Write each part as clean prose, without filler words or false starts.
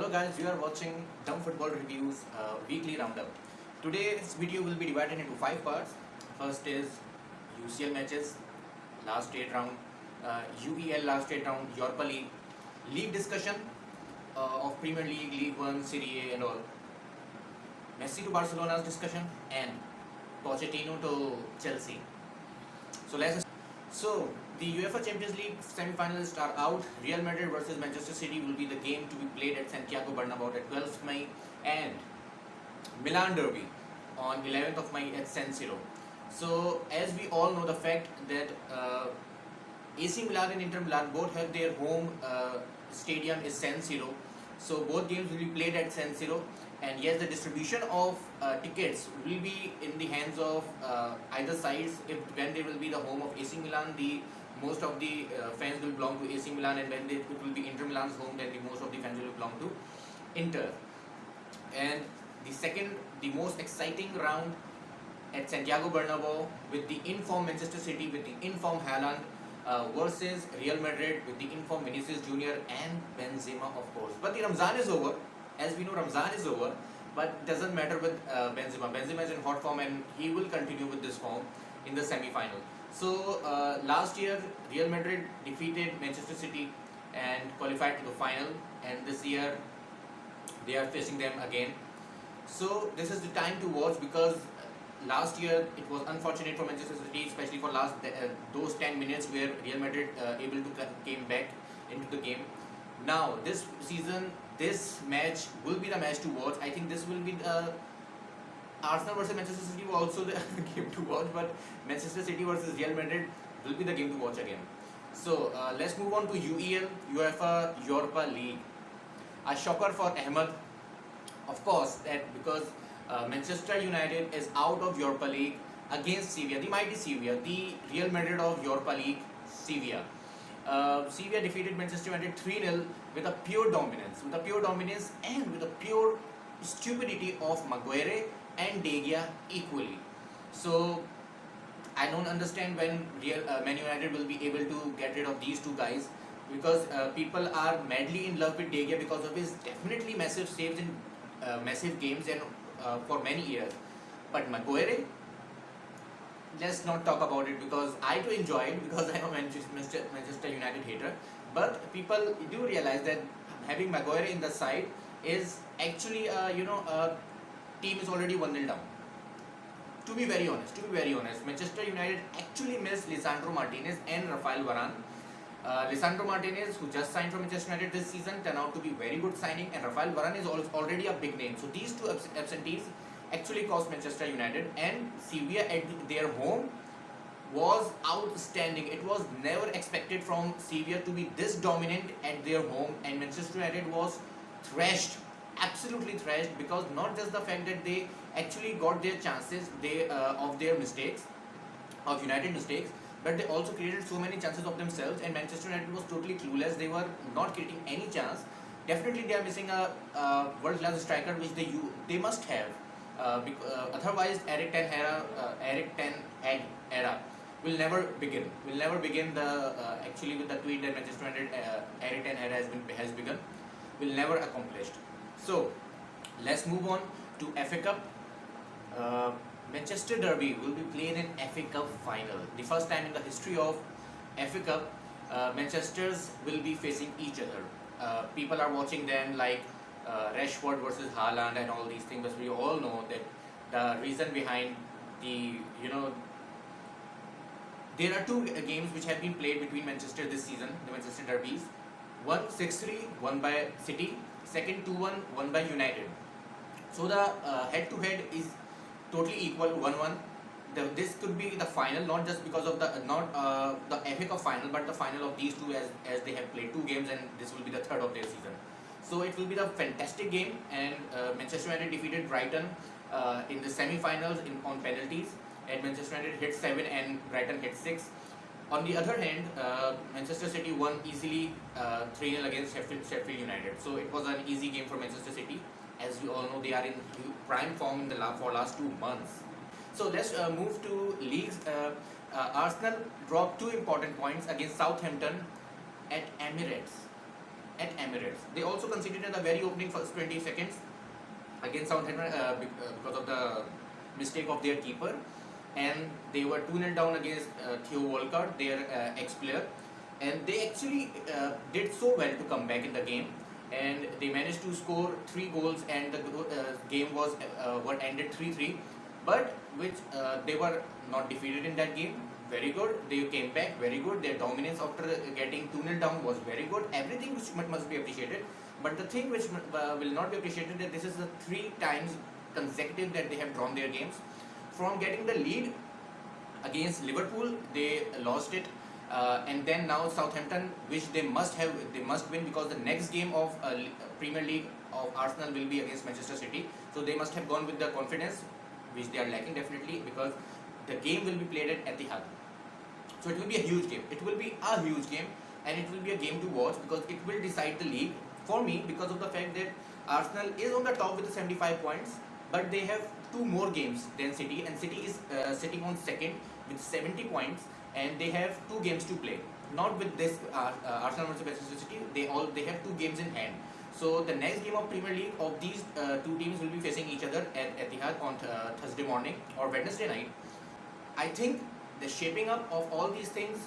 Hello guys, you are watching Dumb Football Reviews weekly roundup. Today's video will be divided into 5 parts. First is UCL matches, last 8 round, UEL last 8 round, Europa League, league discussion of Premier League, League 1, Serie A and all, Messi to Barcelona's discussion and Pochettino to Chelsea. So the UEFA Champions League semi-finalists are out. Real Madrid versus Manchester City will be the game to be played at Santiago Bernabeu at 12th May, and Milan Derby on 11th of May at San Siro. So as we all know the fact that AC Milan and Inter Milan both have their home stadium is San Siro. So both games will be played at San Siro, and yes, the distribution of tickets will be in the hands of either sides. When they will be the home of AC Milan, most of the fans will belong to AC Milan, and when it will be Inter Milan's home, then most of the fans will belong to Inter. And the most exciting round at Santiago Bernabeu with the informed Manchester City, with the informed Haaland versus Real Madrid with the informed Vinicius Junior and Benzema, of course. But the Ramzan is over. As we know, Ramzan is over, but doesn't matter with Benzema. Benzema is in hot form and he will continue with this form in the semi-final. So last year Real Madrid defeated Manchester City and qualified to the final, and this year they are facing them again. So this is the time to watch, because last year it was unfortunate for Manchester City, especially for those 10 minutes where Real Madrid able to came back into the game. Now this season, this match will be the match to watch. I think this will be the Arsenal versus Manchester City will also the game to watch, but Manchester City versus Real Madrid will be the game to watch again. So let's move on to UEL, UEFA Europa League. A shocker for Ahmed, of course, that because Manchester United is out of Europa League against Sevilla, the mighty Sevilla, the Real Madrid of Europa League, Sevilla. Sevilla defeated Manchester United 3-0 with a pure dominance, and with a pure stupidity of Maguire and De Gea equally. So I don't understand when Man United will be able to get rid of these two guys, because people are madly in love with De Gea because of his definitely massive saves in massive games and for many years. But Maguire, let's not talk about it, because I do enjoy it, because I am a Manchester United hater. But people do realize that having Maguire in the side is actually team is already 1-0 down. To be very honest, Manchester United actually missed Lisandro Martinez and Rafael Varane. Lisandro Martinez, who just signed for Manchester United this season, turned out to be very good signing, and Rafael Varane is already a big name. So these two absentees actually cost Manchester United, and Sevilla at their home was outstanding. It was never expected from Sevilla to be this dominant at their home, and Manchester United was thrashed, absolutely thrashed, because not just the fact that they actually got their chances of their mistakes, of United mistakes, but they also created so many chances of themselves, and Manchester United was totally clueless. They were not creating any chance. Definitely they are missing a world-class striker, which they must have. Otherwise Eric Ten Hag era will never begin. Actually with the tweet that Manchester United Eric Ten Hag has begun, will never accomplished. So let's move on to FA Cup. Manchester Derby will be played in FA Cup final. The first time in the history of FA Cup, Manchesters will be facing each other. People are watching them like Rashford versus Haaland and all these things, but we all know that the reason behind there are two games which have been played between Manchester this season, the Manchester Derbies. One 6-3 won by City, second 2-1 won by United. So the head-to-head is totally equal, 1-1. This could be the final, not just because of the FA Cup final, but the final of these two, as they have played two games, and this will be the third of their season. So it will be the fantastic game, and Manchester United defeated Brighton in the semi-finals on penalties, and Manchester United hit 7 and Brighton hit 6. On the other hand, Manchester City won easily 3-0 against Sheffield United. So it was an easy game for Manchester City. As we all know, they are in prime form for last 2 months. So let's move to leagues. Arsenal dropped 2 important points against Southampton at Emirates. at Emirates. They also conceded in the very opening first 20 seconds against Southampton because of the mistake of their keeper, and they were 2-0 down against Theo Walcott, their ex-player, and they actually did so well to come back in the game, and they managed to score 3 goals, and the game was what ended 3-3, but which they were not defeated in that game. Very good. They came back. Very good. Their dominance after getting 2-0 down was very good. Everything which must be appreciated. But the thing which will not be appreciated that this is the 3 times consecutive that they have drawn their games. From getting the lead against Liverpool, they lost it, and then now Southampton, which they must win, because the next game of Premier League of Arsenal will be against Manchester City. So they must have gone with the confidence which they are lacking definitely, because the game will be played at Etihad. So it will be a huge game. It will be a huge game, and it will be a game to watch because it will decide the league for me, because of the fact that Arsenal is on the top with the 75 points, but they have 2 more games than City, and City is sitting on second with 70 points, and they have 2 games to play. Not with this Arsenal versus Manchester City. They have 2 games in hand. So the next game of Premier League of these 2 teams will be facing each other at Etihad on Thursday morning or Wednesday night. I think the shaping up of all these things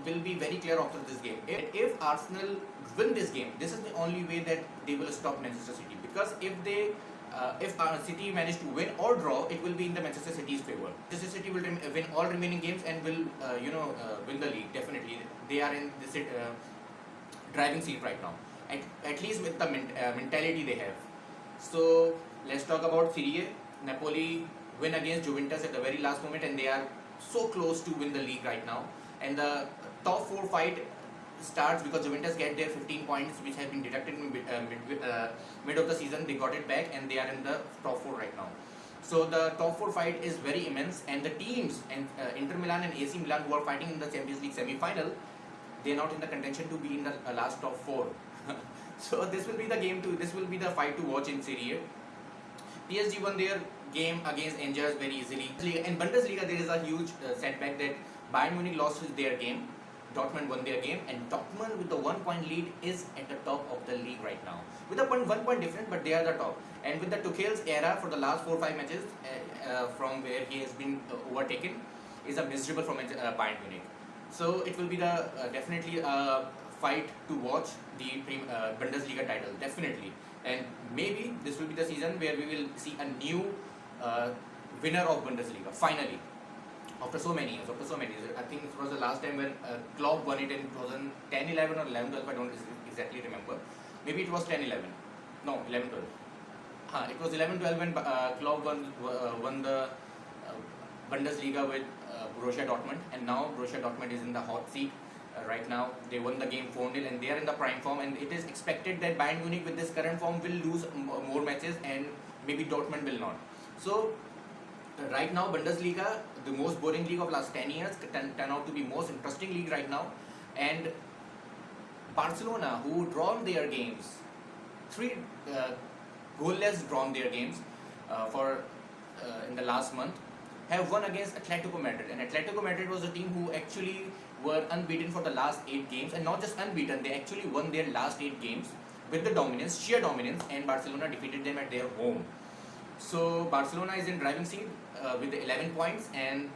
will be very clear after this game. If Arsenal win this game, this is the only way that they will stop Manchester City. Because if City manage to win or draw, it will be in the Manchester City's favor. Manchester City will win all remaining games and will win the league definitely. They are in the driving seat right now, at least with the mentality they have. So let's talk about Serie A. Napoli win against Juventus at the very last moment, and they are so close to win the league right now. And the top 4 fight starts because Juventus get their 15 points which have been deducted in mid of the season. They got it back, and they are in the top 4 right now. So the top 4 fight is very immense, and the teams and Inter Milan and AC Milan, who are fighting in the Champions League semi-final, they are not in the contention to be in the last top 4. So this will be the game this will be the fight to watch in Serie A. PSG won their game against Angers very easily. In Bundesliga, there is a huge setback that Bayern Munich lost their game, Dortmund won their game, and Dortmund with the 1-point lead is at the top of the league right now. With a 1 point difference, but they are the top. And with the Tuchel's era for the last 4-5 matches, from where he has been overtaken, is a miserable from Bayern Munich. So it will be the definitely a fight to watch the Bundesliga title, definitely. And maybe this will be the season where we will see a new winner of Bundesliga, finally. After so many years. I think it was the last time when Klopp won it in 2010-11 or 11-12, I don't exactly remember. Maybe it was 10-11. No, 11-12. It was 11-12 when Klopp won the Bundesliga with Borussia Dortmund, and now Borussia Dortmund is in the hot seat right now. They won the game 4-0, and they are in the prime form, and it is expected that Bayern Munich with this current form will lose more matches, and maybe Dortmund will not. So right now Bundesliga, the most boring league of last 10 years, turn out to be most interesting league right now. And Barcelona, who drawn their games, 3 goalless drawn their games in the last month, have won against Atletico Madrid. And Atletico Madrid was a team who actually were unbeaten for the last 8 games, and not just unbeaten, they actually won their last 8 games with the dominance, sheer dominance, and Barcelona defeated them at their home. So Barcelona is in driving seat with the 11 points, and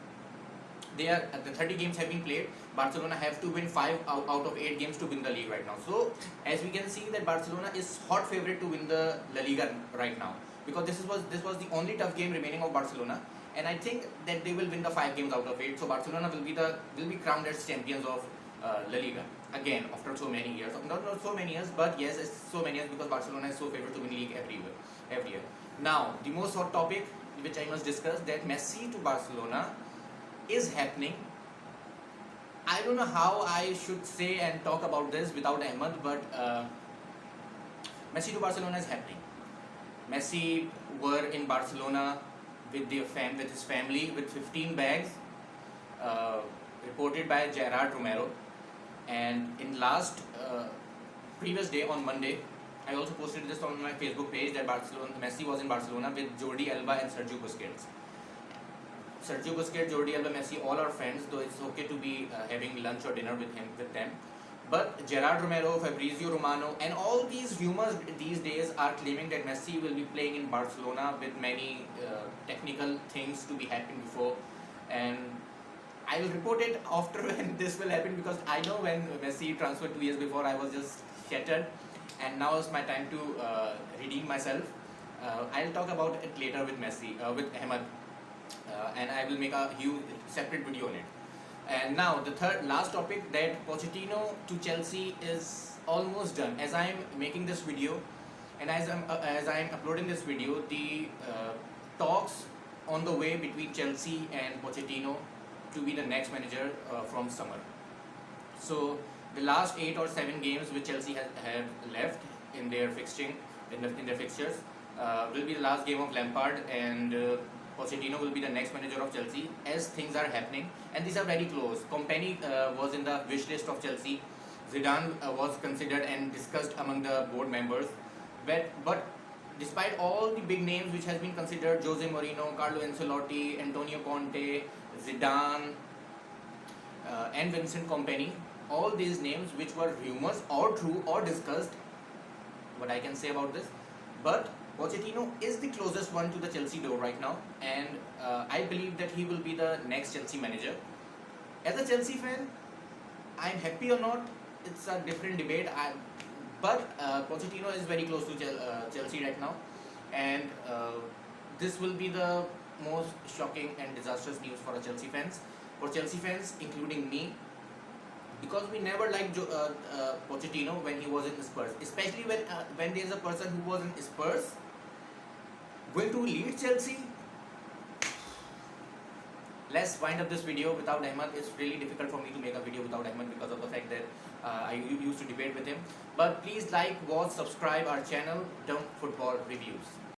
they are the 30 games have been played. Barcelona have to win 5 out of 8 games to win the league right now. So as we can see that Barcelona is hot favorite to win the La Liga right now, because this was the only tough game remaining of Barcelona, and I think that they will win the 5 games out of 8. So Barcelona will be crowned as champions of La Liga again after so many years. Not so many years, but yes, it's so many years, because Barcelona is so favored to win league every year. Now the most hot topic which I must discuss, that Messi to Barcelona is happening. I don't know how I should say and talk about this without Ahmed, but Messi to Barcelona is happening. Messi were in Barcelona with his family with 15 bags, reported by Gerard Romero. And in previous day on Monday, I also posted this on my Facebook page that Messi was in Barcelona with Jordi Alba and Sergio Busquets. Sergio Busquets, Jordi Alba, Messi, all are friends, though it's okay to be having lunch or dinner with them. But Gerard Romero, Fabrizio Romano, and all these rumors these days are claiming that Messi will be playing in Barcelona with many technical things to be happening before. And I will report it after when this will happen, because I know when Messi transferred 2 years before, I was just shattered, and now is my time to redeem myself. I'll talk about it later with Messi, with Ahmed, and I will make a huge separate video on it. And now the last topic, that Pochettino to Chelsea is almost done. As I am making this video, and as I'm uploading this video, the talks on the way between Chelsea and Pochettino to be the next manager from summer. So the last 8 or 7 games which Chelsea have left in their fixturing, in their fixtures, will be the last game of Lampard, and Pochettino will be the next manager of Chelsea as things are happening, and these are very close. Kompany was in the wish list of Chelsea. Zidane was considered and discussed among the board members, but despite all the big names which has been considered, Jose Mourinho, Carlo Ancelotti, Antonio Conte, Zidane, and Vincent Kompany, all these names which were rumors or true or discussed, what I can say about this, but Pochettino is the closest one to the Chelsea door right now, and I believe that he will be the next Chelsea manager. As a Chelsea fan, I'm happy or not, it's a different debate. But Pochettino is very close to Chelsea right now, and this will be the most shocking and disastrous news for Chelsea fans. For Chelsea fans, including me, because we never liked Pochettino when he was in Spurs, especially when there is a person who was in Spurs going to lead Chelsea. Let's wind up this video without Ahmed. It's really difficult for me to make a video without Ahmed because of the fact that I used to debate with him. But please like, watch, subscribe our channel, Dunk Football Reviews.